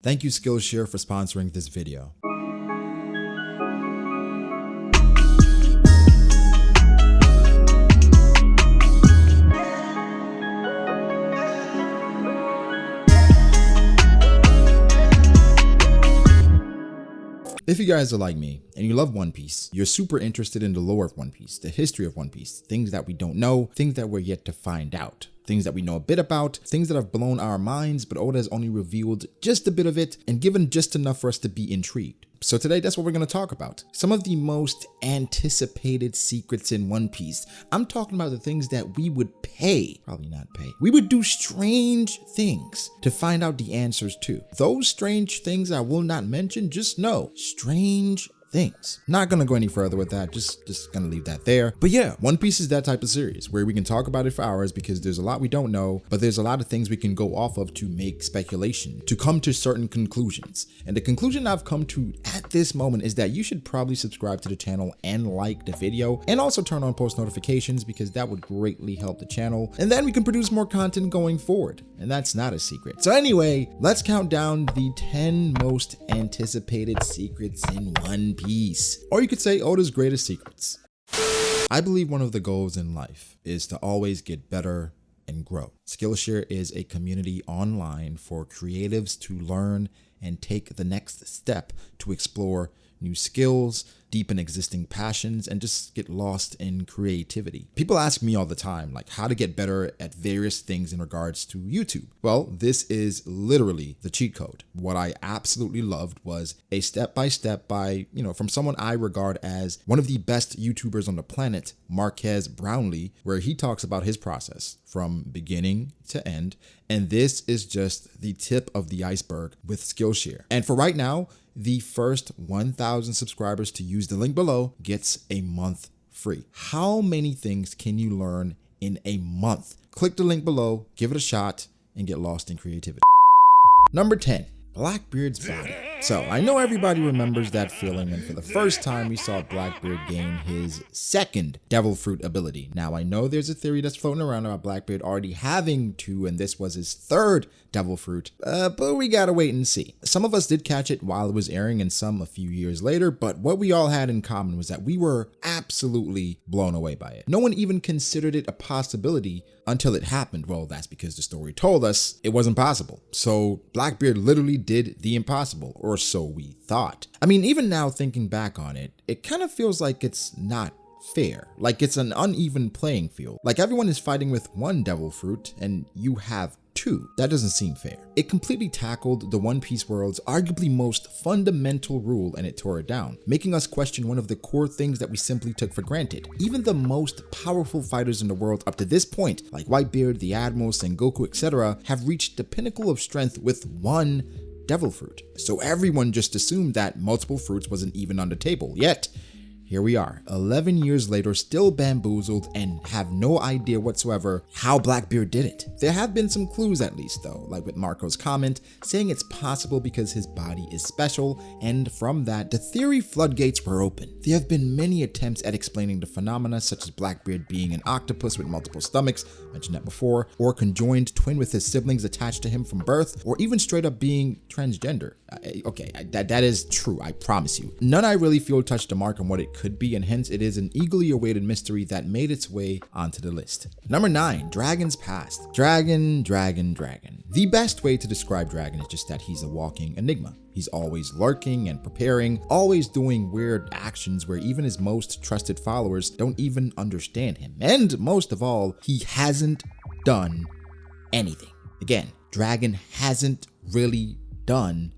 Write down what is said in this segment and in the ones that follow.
Thank you Skillshare for sponsoring this video. If you guys are like me and you love One Piece, you're super interested in the lore of One Piece, the history of One Piece, things that we don't know, things that we're yet to find out, things that we know a bit about, things that have blown our minds, but Oda has only revealed just a bit of it and given just enough for us to be intrigued. So today, that's what we're going to talk about. Some of the most anticipated secrets in One Piece. I'm talking about the things that we would pay, probably not pay. We would do strange things to find out the answers to. Those strange things I will not mention, just know, strange things. Not gonna go any further with that, just gonna leave that there. But yeah, One Piece is that type of series where we can talk about it for hours because there's a lot we don't know, but there's a lot of things we can go off of to make speculation, to come to certain conclusions. And the conclusion I've come to at this moment is that you should probably subscribe to the channel and like the video, and also turn on post notifications because that would greatly help the channel. And then we can produce more content going forward. And that's not a secret. So anyway, let's count down the 10 most anticipated secrets in One Piece. Or you could say Oda's greatest secrets. I believe one of the goals in life is to always get better and grow. Skillshare is a community online for creatives to learn and take the next step to explore new skills, deepen existing passions, and just get lost in creativity. People ask me all the time, like, how to get better at various things in regards to YouTube. Well, this is literally the cheat code. What I absolutely loved was a step-by-step from someone I regard as one of the best YouTubers on the planet, Marquez Brownlee, where he talks about his process from beginning to end. And this is just the tip of the iceberg with Skillshare. And for right now, the first 1,000 subscribers to use the link below gets a month free. How many things can you learn in a month? Click the link below, give it a shot, and get lost in creativity. Number 10, Blackbeard's body. So I know everybody remembers that feeling, and for the first time we saw Blackbeard gain his second devil fruit ability. Now I know there's a theory that's floating around about Blackbeard already having two, and this was his third devil fruit, but we gotta wait and see. Some of us did catch it while it was airing and some a few years later, but what we all had in common was that we were absolutely blown away by it. No one even considered it a possibility until it happened. Well, that's because the story told us it wasn't possible. So Blackbeard literally did the impossible, or so we thought. I mean, even now thinking back on it, it kind of feels like it's not fair. Like it's an uneven playing field. Like everyone is fighting with one devil fruit and you have two. That doesn't seem fair. It completely tackled the One Piece world's arguably most fundamental rule, and it tore it down, making us question one of the core things that we simply took for granted. Even the most powerful fighters in the world up to this point, like Whitebeard, the Admiral, Sengoku, etc., have reached the pinnacle of strength with one devil fruit. So everyone just assumed that multiple fruits wasn't even on the table. Yet here we are, 11 years later, still bamboozled and have no idea whatsoever how Blackbeard did it. There have been some clues at least though, like with Marco's comment saying it's possible because his body is special, and from that, the theory floodgates were open. There have been many attempts at explaining the phenomena, such as Blackbeard being an octopus with multiple stomachs, mentioned that before, or conjoined twin with his siblings attached to him from birth, or even straight up being transgender. Okay, that is true, I promise you. None I really feel touched the mark on what it could be, and hence it is an eagerly awaited mystery that made its way onto the list. Number 9, Dragon's past. Dragon. The best way to describe Dragon is just that he's a walking enigma. He's always lurking and preparing, always doing weird actions where even his most trusted followers don't even understand him. And most of all, he hasn't done anything. Again, Dragon hasn't really done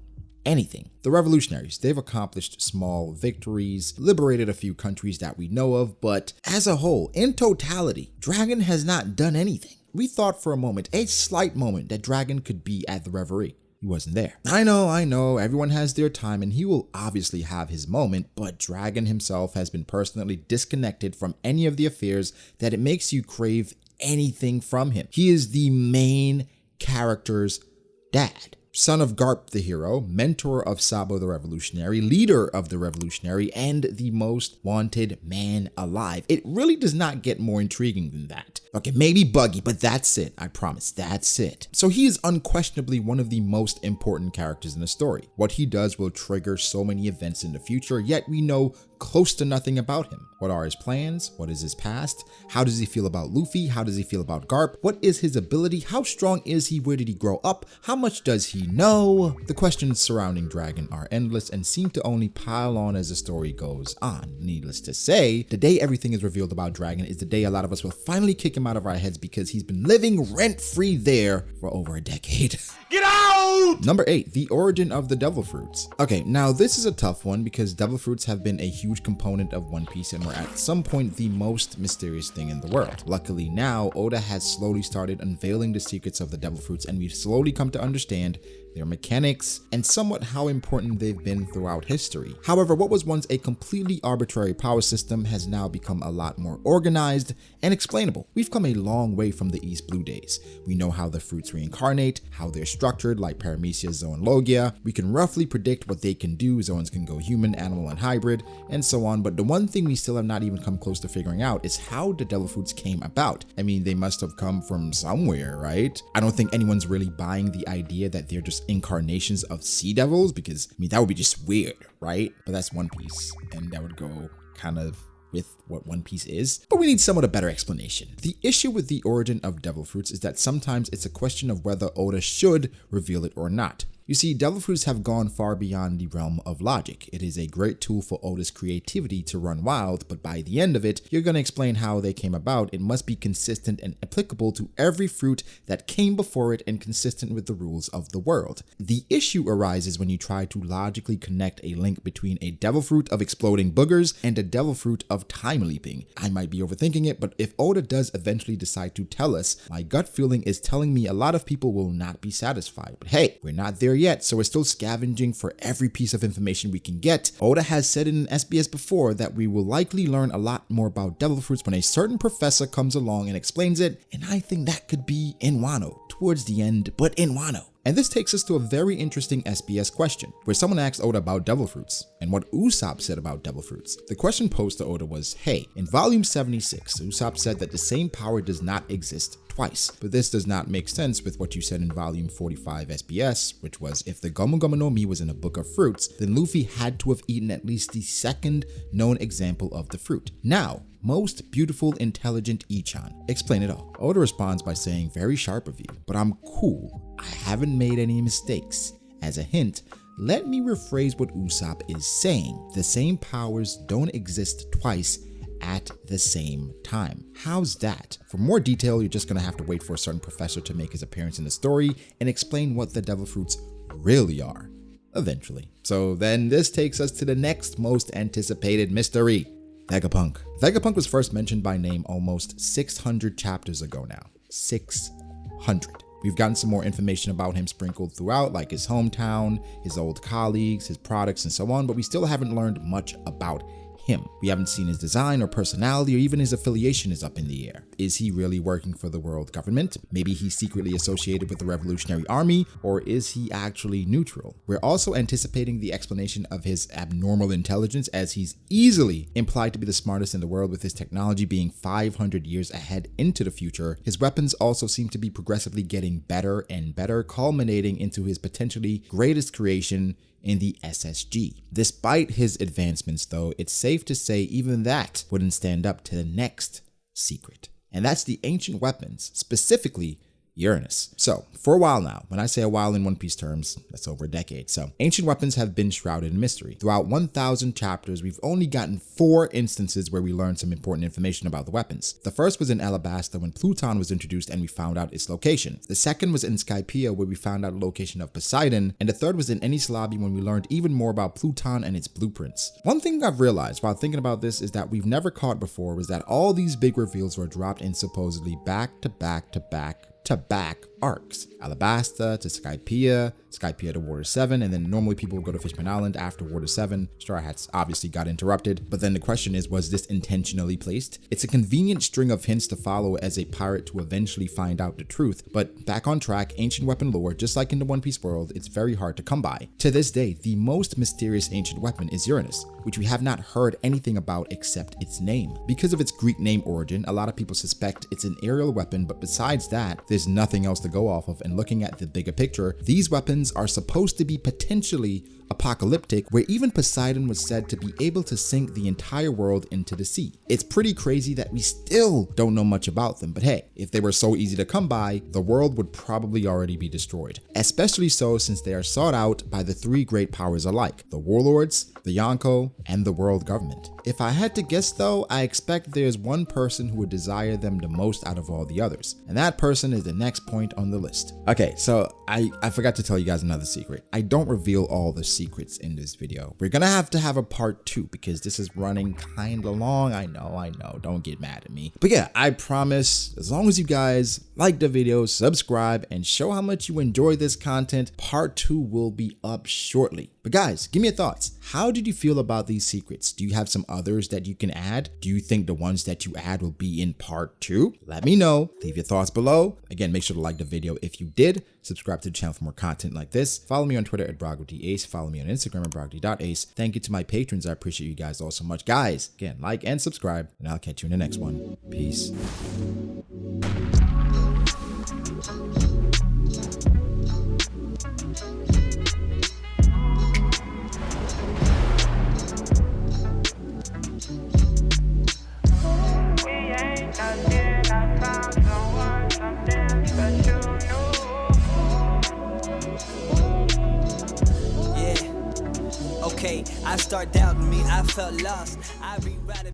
anything. The revolutionaries, they've accomplished small victories, liberated a few countries that we know of, but as a whole, in totality, Dragon has not done anything. We thought for a moment, a slight moment, that Dragon could be at the Reverie. He wasn't there. I know, everyone has their time and he will obviously have his moment, but Dragon himself has been personally disconnected from any of the affairs that it makes you crave anything from him. He is the main character's dad. Son of Garp the hero, mentor of Sabo the revolutionary, leader of the revolutionary, and the most wanted man alive. It really does not get more intriguing than that. Okay, maybe buggy, but that's it. I promise, that's it. So he is unquestionably one of the most important characters in the story. What he does will trigger so many events in the future, yet we know close to nothing about him. What are his plans? What is his past? How does he feel about Luffy? How does he feel about Garp? What is his ability? How strong is he? Where did he grow up? How much does he know? The questions surrounding Dragon are endless and seem to only pile on as the story goes on. Needless to say, the day everything is revealed about Dragon is the day a lot of us will finally kick him out of our heads because he's been living rent-free there for over a decade. Get out! Number 8, the origin of the devil fruits. Okay, now this is a tough one because devil fruits have been a huge component of One Piece and were at some point the most mysterious thing in the world. Luckily now, Oda has slowly started unveiling the secrets of the devil fruits, and we've slowly come to understand their mechanics, and somewhat how important they've been throughout history. However, what was once a completely arbitrary power system has now become a lot more organized and explainable. We've come a long way from the East Blue days. We know how the fruits reincarnate, how they're structured like Paramecia, Zoan, and Logia. We can roughly predict what they can do. Zoans can go human, animal, and hybrid, and so on. But the one thing we still have not even come close to figuring out is how the devil fruits came about. I mean, they must have come from somewhere, right? I don't think anyone's really buying the idea that they're just incarnations of sea devils, because I mean that would be just weird, right? But that's One Piece, and that would go kind of with what One Piece is, but we need somewhat a better explanation. The issue with the origin of devil fruits is that sometimes it's a question of whether Oda should reveal it or not. You see, devil fruits have gone far beyond the realm of logic. It is a great tool for Oda's creativity to run wild, but by the end of it, you're going to explain how they came about. It must be consistent and applicable to every fruit that came before it and consistent with the rules of the world. The issue arises when you try to logically connect a link between a devil fruit of exploding boogers and a devil fruit of time leaping. I might be overthinking it, but if Oda does eventually decide to tell us, my gut feeling is telling me a lot of people will not be satisfied. But hey, we're not there yet, so we're still scavenging for every piece of information we can get. Oda has said in SBS before that we will likely learn a lot more about devil fruits when a certain professor comes along and explains it, and I think that could be in Wano towards the end, but in Wano. And this takes us to a very interesting SBS question, where someone asked Oda about devil fruits and what Usopp said about devil fruits. The question posed to Oda was, hey, in volume 76, Usopp said that the same power does not exist twice, but this does not make sense with what you said in volume 45 SBS, which was if the Gomu Gomu no Mi was in a book of fruits, then Luffy had to have eaten at least the second known example of the fruit. Now, most beautiful, intelligent Ichan, explain it all. Oda responds by saying, very sharp of you, but I'm cool. I haven't made any mistakes. As a hint, let me rephrase what Usopp is saying. The same powers don't exist twice at the same time. How's that? For more detail, you're just gonna have to wait for a certain professor to make his appearance in the story and explain what the devil fruits really are, eventually. So then this takes us to the next most anticipated mystery, Megapunk. Megapunk was first mentioned by name almost 600 chapters ago now. 600. We've gotten some more information about him sprinkled throughout, like his hometown, his old colleagues, his products, and so on, but we still haven't learned much about him. We haven't seen his design or personality, or even his affiliation is up in the air. Is he really working for the world government? Maybe he's secretly associated with the Revolutionary Army, or is he actually neutral? We're also anticipating the explanation of his abnormal intelligence, as he's easily implied to be the smartest in the world, with his technology being 500 years ahead into the future. His weapons also seem to be progressively getting better and better, culminating into his potentially greatest creation in the SSG. Despite his advancements though, it's safe to say even that wouldn't stand up to the next secret. And that's the ancient weapons, specifically Uranus. So for a while now, when I say a while in One Piece terms, that's over a decade. So ancient weapons have been shrouded in mystery. Throughout 1,000 chapters, we've only gotten 4 instances where we learned some important information about the weapons. The first was in Alabasta when Pluton was introduced and we found out its location. The second was in Skypiea where we found out the location of Poseidon. And the third was in Enies Lobby when we learned even more about Pluton and its blueprints. One thing I've realized while thinking about this is that we've never caught before was that all these big reveals were dropped in supposedly back to back arcs. Alabasta to Skypiea, Skypiea to Water 7, and then normally people would go to Fishman Island after Water 7. Straw Hats obviously got interrupted, but then the question is, was this intentionally placed? It's a convenient string of hints to follow as a pirate to eventually find out the truth, but back on track, ancient weapon lore, just like in the One Piece world, it's very hard to come by. To this day, the most mysterious ancient weapon is Uranus, which we have not heard anything about except its name. Because of its Greek name origin, a lot of people suspect it's an aerial weapon, but besides that, there's nothing else to go off of. And looking at the bigger picture, these weapons are supposed to be potentially apocalyptic, where even Poseidon was said to be able to sink the entire world into the sea. It's pretty crazy that we still don't know much about them, but hey, if they were so easy to come by, the world would probably already be destroyed. Especially so since they are sought out by the three great powers alike, the warlords, the Yonko, and the world government. If I had to guess though, I expect there's one person who would desire them the most out of all the others, and that person is the next point on the list. Okay, so I forgot to tell you guys another secret. I don't reveal all the secrets in this video. We're gonna have to have a part 2 because this is running kinda long. I know, don't get mad at me. But yeah, I promise, as long as you guys like the video, subscribe, and show how much you enjoy this content, part 2 will be up shortly. But guys, give me your thoughts. How did you feel about these secrets? Do you have some others that you can add? Do you think the ones that you add will be in part 2? Let me know. Leave your thoughts below. Again, make sure to like the video if you did. Subscribe to the channel for more content like this. Follow me on Twitter at BrogDAce. Follow me on Instagram at brogd.ace. Thank you to my patrons. I appreciate you guys all so much. Guys, again, like and subscribe, and I'll catch you in the next one. Peace. Okay, I start doubting me, I felt lost. I rewrite it.